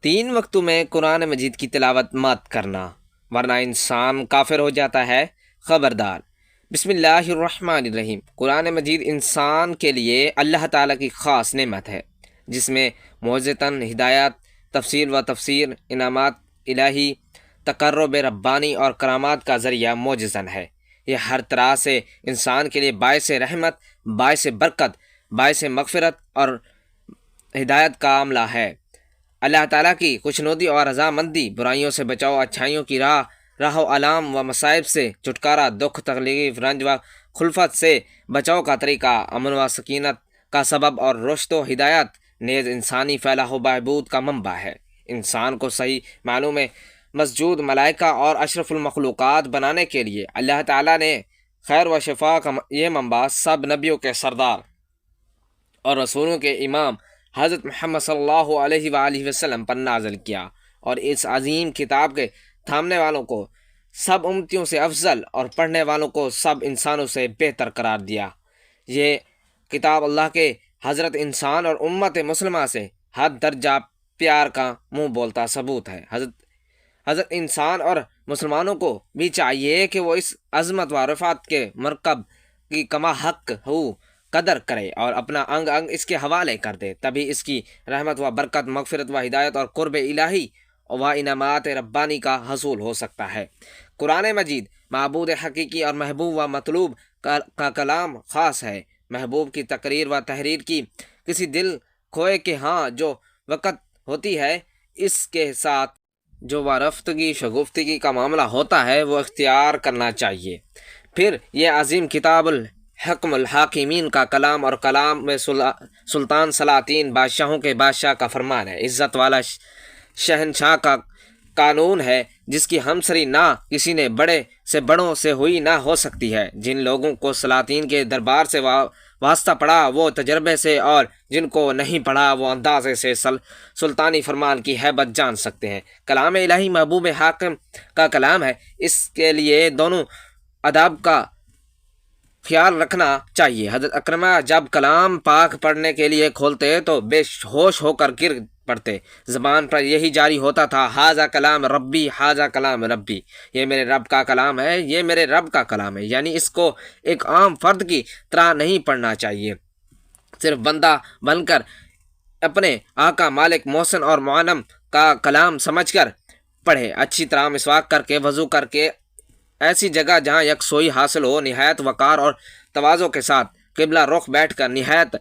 3 وقتوں میں قرآن مجید کی تلاوت مت کرنا ورنہ انسان کافر ہو جاتا ہے۔ خبردار۔ بسم اللہ الرحمن الرحیم۔ قرآن مجید انسان کے لیے اللہ تعالیٰ کی خاص نعمت ہے جس میں معجزتاً ہدایت، تفسیر و تفسیر، انعامات الہی، تقرب ربانی اور کرامات کا ذریعہ معجزاً ہے۔ یہ ہر طرح سے انسان کے لیے باعث رحمت، باعث برکت، باعث مغفرت اور ہدایت کا عملہ ہے۔ اللہ تعالیٰ کی خوشنودی اور رضامندی، برائیوں سے بچاؤ، اچھائیوں کی راہ و علام و مصائب سے چھٹکارا، دکھ تکلیف، رنج و خلفت سے بچاؤ کا طریقہ، امن و سکینت کا سبب اور رشد و ہدایت نیز انسانی فلاح و بہبود کا منبع ہے۔ انسان کو صحیح معنوں میں مسجود ملائکہ اور اشرف المخلوقات بنانے کے لیے اللہ تعالیٰ نے خیر و شفا کا یہ منبع سب نبیوں کے سردار اور رسولوں کے امام حضرت محمد صلی اللہ علیہ وآلہ وسلم پر نازل کیا، اور اس عظیم کتاب کے تھامنے والوں کو سب امتیوں سے افضل اور پڑھنے والوں کو سب انسانوں سے بہتر قرار دیا۔ یہ کتاب اللہ کے حضرت انسان اور امت مسلمہ سے حد درجہ پیار کا منہ بولتا ثبوت ہے۔ حضرت انسان اور مسلمانوں کو بھی چاہیے کہ وہ اس عظمت و رفعت کے مرکب کی کما حق قدر کرے اور اپنا انگ انگ اس کے حوالے کر دے، تبھی اس کی رحمت و برکت، مغفرت و ہدایت اور قرب الہی و انعامات ربانی کا حصول ہو سکتا ہے۔ قرآن مجید معبود حقیقی اور محبوب و مطلوب کا کلام خاص ہے۔ محبوب کی تقریر و تحریر کی کسی دل کھوئے کے ہاں جو وقت ہوتی ہے، اس کے ساتھ جو وارفتگی شگفتگی کا معاملہ ہوتا ہے وہ اختیار کرنا چاہیے۔ پھر یہ عظیم کتاب حکم الحاکمین کا کلام اور کلام میں سلطان سلاطین بادشاہوں کے بادشاہ کا فرمان ہے، عزت والا شہنشاہ کا قانون ہے، جس کی ہمسری نہ کسی نے بڑے سے بڑوں سے ہوئی نہ ہو سکتی ہے۔ جن لوگوں کو سلاطین کے دربار سے واسطہ پڑا وہ تجربے سے، اور جن کو نہیں پڑھا وہ اندازے سے سلطانی فرمان کی ہیبت جان سکتے ہیں۔ کلام الہی محبوب حاکم کا کلام ہے، اس کے لیے دونوں آداب کا خیال رکھنا چاہیے۔ حضرت اکرمہ جب کلام پاک پڑھنے کے لیے کھولتے تو بے ہوش ہو کر گر پڑتے، زبان پر یہی جاری ہوتا تھا، ھذا کلام ربی، ھذا کلام ربی، یہ میرے رب کا کلام ہے، یہ میرے رب کا کلام ہے۔ یعنی اس کو ایک عام فرد کی طرح نہیں پڑھنا چاہیے، صرف بندہ بن کر اپنے آقا مالک محسن اور معلم کا کلام سمجھ کر پڑھے۔ اچھی طرح مسواک کر کے، وضو کر کے، ایسی جگہ جہاں یکسوئی حاصل ہو، نہایت وقار اور تواضع کے ساتھ قبلہ رخ بیٹھ کر نہایت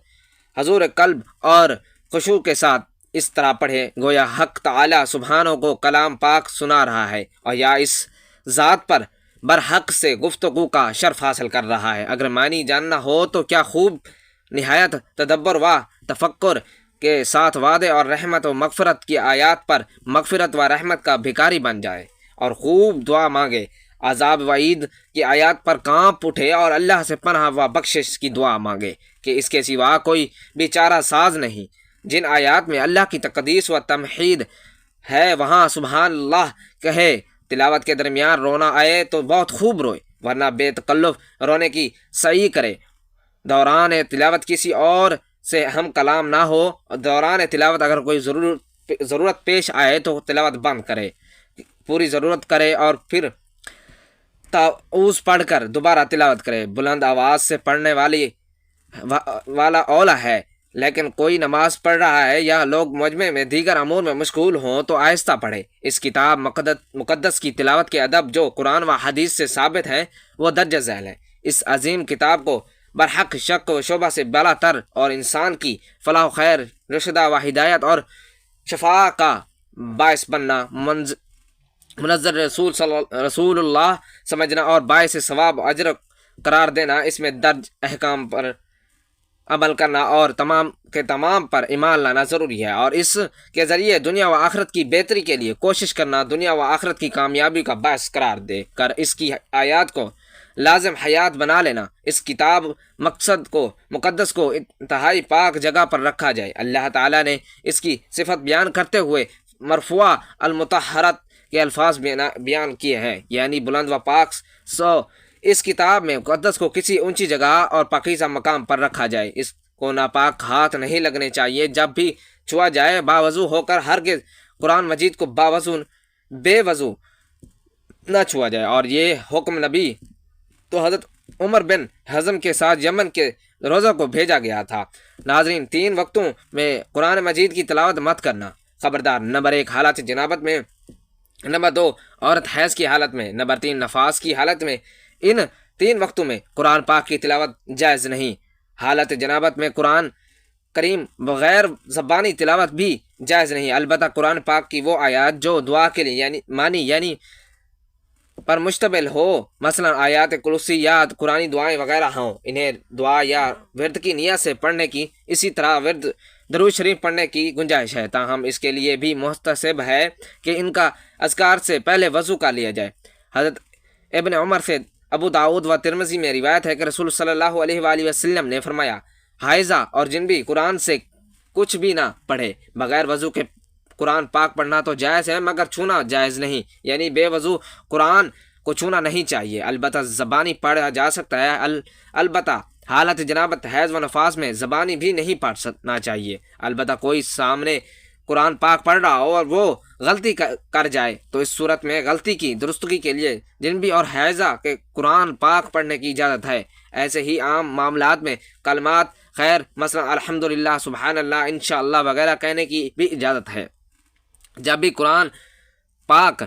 حضور قلب اور خشوع کے ساتھ اس طرح پڑھے گویا حق تعالی سبحانہ کو کلام پاک سنا رہا ہے، اور یا اس ذات پر برحق سے گفتگو کا شرف حاصل کر رہا ہے۔ اگر معنی جاننا ہو تو کیا خوب نہایت تدبر و تفکر کے ساتھ وعدے اور رحمت و مغفرت کی آیات پر مغفرت و رحمت کا بھکاری بن جائے اور خوب دعا مانگے، عذاب وعید کی آیات پر کانپ اٹھے اور اللہ سے پناہ و بخشش کی دعا مانگے کہ اس کے سوا کوئی بھی چارہ ساز نہیں۔ جن آیات میں اللہ کی تقدیس و تمحید ہے وہاں سبحان اللہ کہے، تلاوت کے درمیان رونا آئے تو بہت خوب روئے، ورنہ بے تکلف رونے کی سعی کرے۔ دوران تلاوت کسی اور سے ہم کلام نہ ہو، دوران تلاوت اگر کوئی ضرورت پیش آئے تو تلاوت بند کرے، پوری ضرورت کرے اور پھر تعوذ پڑھ کر دوبارہ تلاوت کرے۔ بلند آواز سے پڑھنے والا اولا ہے، لیکن کوئی نماز پڑھ رہا ہے یا لوگ مجمع میں دیگر امور میں مشغول ہوں تو آہستہ پڑھے۔ اس کتاب مقدس کی تلاوت کے ادب جو قرآن و حدیث سے ثابت ہیں وہ درج ذیل ہیں۔ اس عظیم کتاب کو برحق شک و شبہ سے بالا تر اور انسان کی فلاح و خیر، رشدہ و ہدایت اور شفاء کا باعث بننا، منظر رسول اللہ سمجھنا اور باعث ثواب و اجر قرار دینا، اس میں درج احکام پر عمل کرنا اور تمام کے تمام پر ایمان لانا ضروری ہے، اور اس کے ذریعے دنیا و آخرت کی بہتری کے لیے کوشش کرنا دنیا و آخرت کی کامیابی کا باعث قرار دے کر اس کی آیات کو لازم حیات بنا لینا۔ اس کتاب مقدس کو انتہائی پاک جگہ پر رکھا جائے۔ اللہ تعالیٰ نے اس کی صفت بیان کرتے ہوئے مرفوعہ المطہرت کے الفاظ بیان کیے ہیں، یعنی بلند و پاک۔ اس کتاب میں مقدس کو کسی اونچی جگہ اور پاکیزہ مقام پر رکھا جائے، اس کو ناپاک ہاتھ نہیں لگنے چاہیے، جب بھی چھوا جائے باوضو ہو کر ہرگز قرآن مجید کو بے وضو نہ چھوا جائے، اور یہ حکم نبی تو حضرت عمر بن حزم کے ساتھ یمن کے روضہ کو بھیجا گیا تھا۔ ناظرین، 3 وقتوں میں قرآن مجید کی تلاوت مت کرنا، خبردار۔ نمبر 1 حالت جنابت میں، نمبر 2 عورت حیض کی حالت میں، نمبر 3 نفاس کی حالت میں۔ ان 3 وقتوں میں قرآن پاک کی تلاوت جائز نہیں۔ حالت جنابت میں قرآن کریم بغیر زبانی تلاوت بھی جائز نہیں، البتہ قرآن پاک کی وہ آیات جو دعا کے لیے یعنی پر مشتمل ہو، مثلا آیات کرسیات، قرآنی دعائیں وغیرہ ہوں، انہیں دعا یا ورد کی نیت سے پڑھنے کی، اسی طرح ورد درود شریف پڑھنے کی گنجائش ہے، تاہم اس کے لیے بھی محتسب ہے کہ ان کا اذکار سے پہلے وضو کر لیا جائے۔ حضرت ابن عمر سے ابو داؤد و ترمذی میں روایت ہے کہ رسول صلی اللہ علیہ وآلہ وسلم نے فرمایا، حائضہ اور جنبی قرآن سے کچھ بھی نہ پڑھے، بغیر وضو کے قرآن پاک پڑھنا تو جائز ہے مگر چھونا جائز نہیں، یعنی بے وضو قرآن کو چھونا نہیں چاہیے، البتہ زبانی پڑھا جا سکتا ہے، البتہ حالت جنابت، حیض و نفاس میں زبانی بھی نہیں پڑھنا چاہیے۔ البتہ کوئی سامنے قرآن پاک پڑھ رہا ہو اور وہ غلطی کر جائے تو اس صورت میں غلطی کی درستگی کے لیے جنبی اور حیضہ کے قرآن پاک پڑھنے کی اجازت ہے۔ ایسے ہی عام معاملات میں کلمات خیر، مثلا الحمدللہ، سبحان اللہ، انشاءاللہ وغیرہ کہنے کی بھی اجازت ہے۔ جب بھی قرآن پاک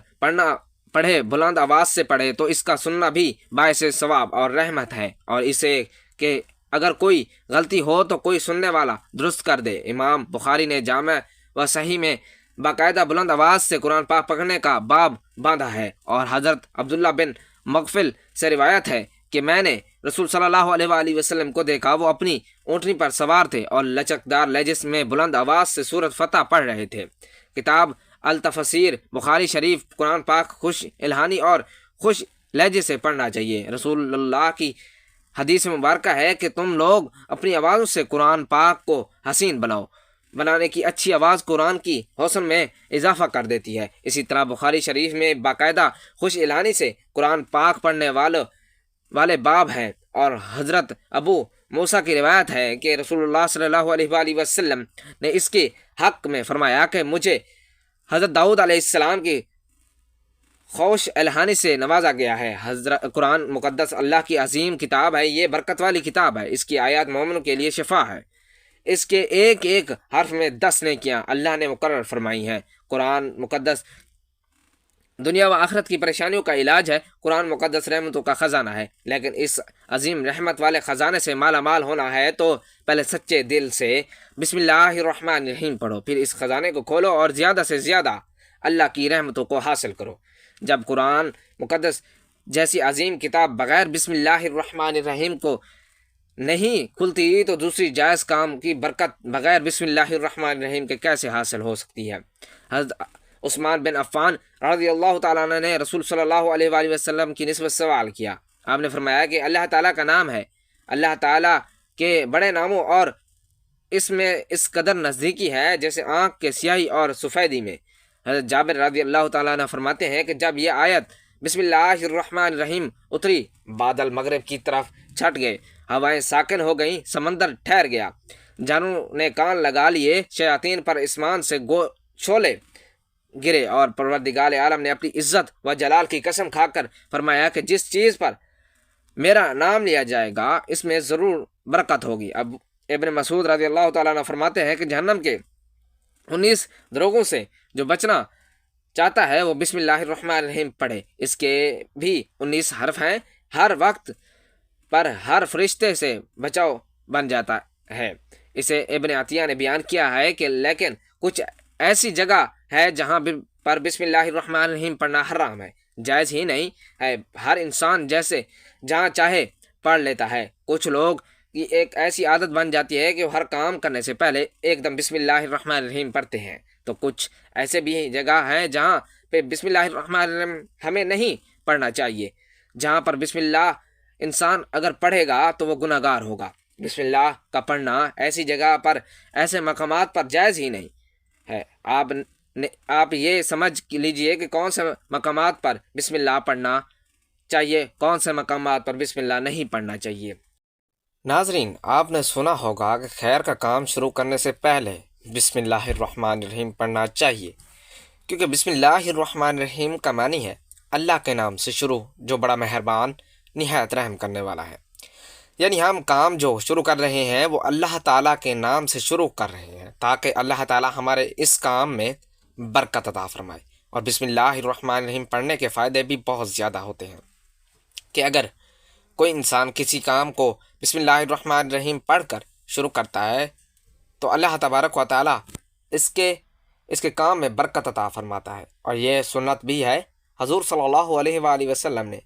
پڑھے بلند آواز سے پڑھے تو اس کا سننا بھی باعث ثواب اور رحمت ہے، اور اسے کہ اگر کوئی غلطی ہو تو کوئی سننے والا درست کر دے۔ امام بخاری نے جامع و صحیح میں باقاعدہ بلند آواز سے قرآن پاک پڑھنے کا باب باندھا ہے، اور حضرت عبداللہ بن مغفل سے روایت ہے کہ میں نے رسول صلی اللہ علیہ وآلہ وسلم کو دیکھا، وہ اپنی اونٹنی پر سوار تھے اور لچکدار لہجے میں بلند آواز سے سورۃ فتح پڑھ رہے تھے۔ کتاب التفسیر، بخاری شریف۔ قرآن پاک خوش الہانی اور خوش لہجے سے پڑھنا چاہیے۔ رسول اللہ کی حدیث مبارکہ ہے کہ تم لوگ اپنی آوازوں سے قرآن پاک کو حسین بنانے کی اچھی آواز قرآن کی حسن میں اضافہ کر دیتی ہے۔ اسی طرح بخاری شریف میں باقاعدہ خوش الہانی سے قرآن پاک پڑھنے والے باب ہیں، اور حضرت ابو موسیٰ کی روایت ہے کہ رسول اللہ صلی اللہ علیہ وآلہ وسلم نے اس کے حق میں فرمایا کہ مجھے حضرت داؤد علیہ السلام کی خوش الہانی سے نوازا گیا ہے۔ قرآن مقدس اللہ کی عظیم کتاب ہے، یہ برکت والی کتاب ہے، اس کی آیات مومنوں کے لیے شفا ہے، اس کے ایک ایک حرف میں 10 نیکیاں اللہ نے مقرر فرمائی ہیں۔ قرآن مقدس دنیا و آخرت کی پریشانیوں کا علاج ہے، قرآن مقدس رحمتوں کا خزانہ ہے، لیکن اس عظیم رحمت والے خزانے سے مالا مال ہونا ہے تو پہلے سچے دل سے بسم اللہ الرحمن الرحیم پڑھو، پھر اس خزانے کو کھولو اور زیادہ سے زیادہ اللہ کی رحمتوں کو حاصل کرو۔ جب قرآن مقدس جیسی عظیم کتاب بغیر بسم اللہ الرحمن الرحیم کو نہیں کھلتی تو دوسری جائز کام کی برکت بغیر بسم اللہ الرحمن الرحیم کے کیسے حاصل ہو سکتی ہے؟ حضرت عثمان بن عفان رضی اللہ تعالیٰ عنہ نے رسول صلی اللہ علیہ وآلہ وسلم کی نسبت سوال کیا۔ آپ نے فرمایا کہ اللہ تعالیٰ کا نام ہے، اللہ تعالیٰ کے بڑے ناموں اور اس میں اس قدر نزدیکی ہے جیسے آنکھ کے سیاہی اور سفیدی میں۔ حضرت جابر رضی اللہ تعالیٰ عنہ فرماتے ہیں کہ جب یہ آیت بسم اللہ الرحمن الرحیم اتری، بادل مغرب کی طرف چھٹ گئے، ہوائیں ساکن ہو گئیں، سمندر ٹھہر گیا، جانوں نے کان لگا لیے، شیاطین پر اسمان سے شعلے گرے، اور پروردگار عالم نے اپنی عزت و جلال کی قسم کھا کر فرمایا کہ جس چیز پر میرا نام لیا جائے گا اس میں ضرور برکت ہوگی۔ اب ابن مسعود رضی اللہ تعالیٰ عنہ فرماتے ہیں کہ جہنم کے 19 دروغوں سے جو بچنا چاہتا ہے وہ بسم اللہ الرحمن الرحیم پڑھے، اس کے بھی 19 حرف ہیں، ہر وقت پر ہر فرشتے سے بچاؤ بن جاتا ہے۔ اسے ابن عطیہ نے بیان کیا ہے کہ لیکن کچھ ایسی جگہ ہے جہاں پر بسم اللہ الرحمن الرحیم پڑھنا حرام ہے، جائز ہی نہیں ہے، ہر انسان جیسے جہاں چاہے پڑھ لیتا ہے۔ کچھ لوگ کی ایک ایسی عادت بن جاتی ہے کہ وہ ہر کام کرنے سے پہلے ایک دم بسم اللہ الرحمن الرحیم پڑھتے ہیں، تو کچھ ایسے بھی جگہ ہیں جہاں پہ بسم اللہ الرحمن الرحیم ہمیں نہیں پڑھنا چاہیے، جہاں پر بسم اللہ انسان اگر پڑھے گا تو وہ گناہ گار ہوگا۔ بسم اللہ کا پڑھنا ایسی جگہ پر، ایسے مقامات پر جائز ہی نہیں ہے۔ آپ یہ سمجھ لیجئے کہ کون سے مقامات پر بسم اللہ پڑھنا چاہیے، کون سے مقامات پر بسم اللہ نہیں پڑھنا چاہیے۔ ناظرین، آپ نے سنا ہوگا کہ خیر کا کام شروع کرنے سے پہلے بسم اللہ الرحمن الرحیم پڑھنا چاہیے۔ کیونکہ بسم اللہ الرحمن الرحیم کا معنی ہے اللہ کے نام سے شروع جو بڑا مہربان نہایت رحم کرنے والا ہے۔ یعنی ہم کام جو شروع کر رہے ہیں وہ اللہ تعالیٰ کے نام سے شروع کر رہے ہیں تاکہ اللہ تعالیٰ ہمارے اس کام میں برکت عطا فرمائے۔ اور بسم اللہ الرحمن الرحیم پڑھنے کے فائدے بھی بہت زیادہ ہوتے ہیں کہ اگر کوئی انسان کسی کام کو بسم اللہ الرحمن الرحیم پڑھ کر شروع کرتا ہے تو اللہ تبارک و تعالیٰ اس کے کام میں برکت عطا فرماتا ہے۔ اور یہ سنت بھی ہے، حضور صلی اللہ علیہ وآلہ وسلم نے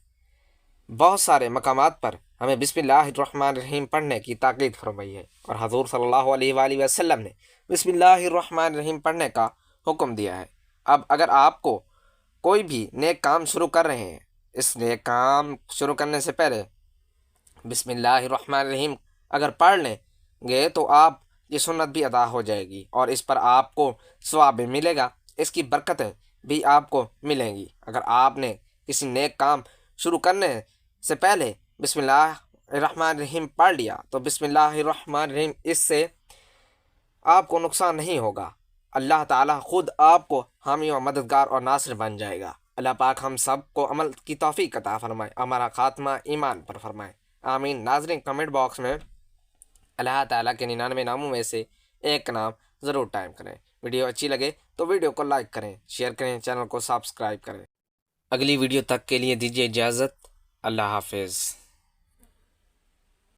بہت سارے مقامات پر ہمیں بسم اللہ الرحمن الرحیم پڑھنے کی تاکید فرمائی ہے، اور حضور صلی اللہ علیہ وآلہ وسلم نے بسم اللہ الرحمن الرحیم پڑھنے کا حکم دیا ہے۔ اب اگر آپ کو کوئی بھی نیک کام شروع کر رہے ہیں، اس نیک کام شروع کرنے سے پہلے بسم اللہ الرحمن الرحیم اگر پڑھ لیں گے تو آپ یہ سنت بھی ادا ہو جائے گی اور اس پر آپ کو ثواب بھی ملے گا، اس کی برکتیں بھی آپ کو ملیں گی۔ اگر آپ نے کسی نیک کام شروع کرنے سے پہلے بسم اللہ الرحمن الرحیم پڑھ لیا تو بسم اللہ الرحمن الرحیم اس سے آپ کو نقصان نہیں ہوگا، اللہ تعالیٰ خود آپ کو حامی و مددگار اور ناصر بن جائے گا۔ اللہ پاک ہم سب کو عمل کی توفیق عطا فرمائے، ہمارا خاتمہ ایمان پر فرمائے، آمین۔ ناظرین کمنٹ باکس میں اللہ تعالیٰ کے 99 ناموں میں سے ایک نام ضرور ٹائپ کریں۔ ویڈیو اچھی لگے تو ویڈیو کو لائک کریں، شیئر کریں، چینل کو سبسکرائب کریں۔ اگلی ویڈیو تک کے لیے دیجیے اجازت، اللہ حافظ۔